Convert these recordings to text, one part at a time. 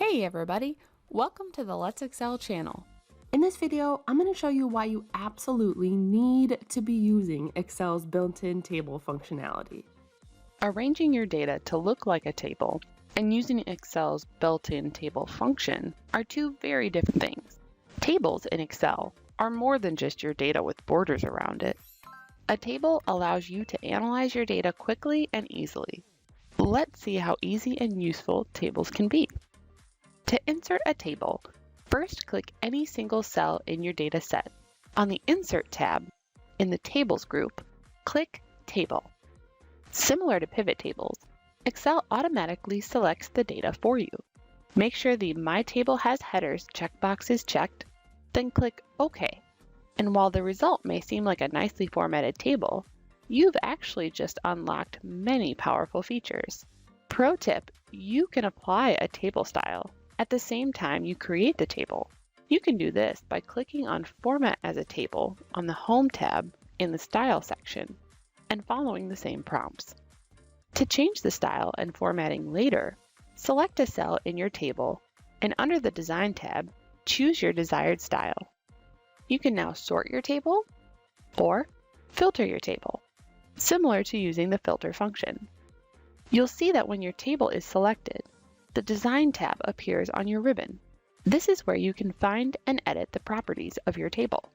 Hey everybody, welcome to the Let's Excel channel. In this video, I'm going to show you why you absolutely need to be using Excel's built-in table functionality. Arranging your data to look like a table and using Excel's built-in table function are two very different things. Tables in Excel are more than just your data with borders around it. A table allows you to analyze your data quickly and easily. Let's see how easy and useful tables can be. To insert a table, first click any single cell in your data set. On the Insert tab, in the Tables group, click Table. Similar to pivot tables, Excel automatically selects the data for you. Make sure the My Table Has Headers checkbox is checked, then click OK. And while the result may seem like a nicely formatted table, you've actually just unlocked many powerful features. Pro tip, you can apply a table style at the same time you create the table. You can do this by clicking on Format as a Table on the Home tab in the Style section and following the same prompts. To change the style and formatting later, select a cell in your table and under the Design tab, choose your desired style. You can now sort your table or filter your table, similar to using the filter function. You'll see that when your table is selected, the Design tab appears on your ribbon. This is where you can find and edit the properties of your table.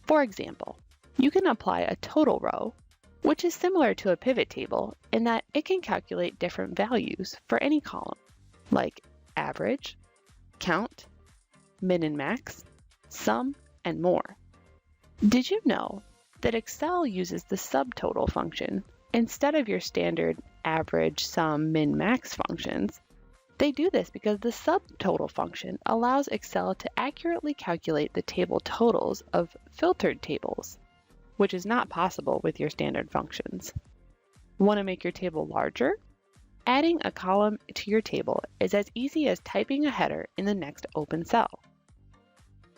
For example, you can apply a total row, which is similar to a pivot table in that it can calculate different values for any column, like average, count, min and max, sum, and more. Did you know that Excel uses the subtotal function instead of your standard average, sum, min, max functions? They do this because the subtotal function allows Excel to accurately calculate the table totals of filtered tables, which is not possible with your standard functions. Want to make your table larger? Adding a column to your table is as easy as typing a header in the next open cell.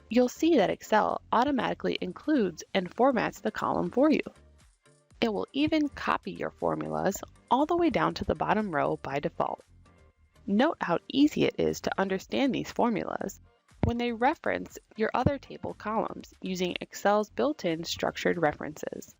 You'll see that Excel automatically includes and formats the column for you. It will even copy your formulas all the way down to the bottom row by default. Note how easy it is to understand these formulas when they reference your other table columns using Excel's built-in structured references.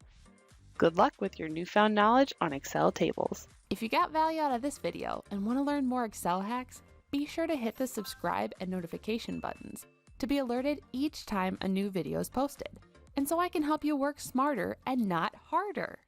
Good luck with your newfound knowledge on Excel tables. If you got value out of this video and want to learn more Excel hacks, be sure to hit the subscribe and notification buttons to be alerted each time a new video is posted, and so I can help you work smarter and not harder.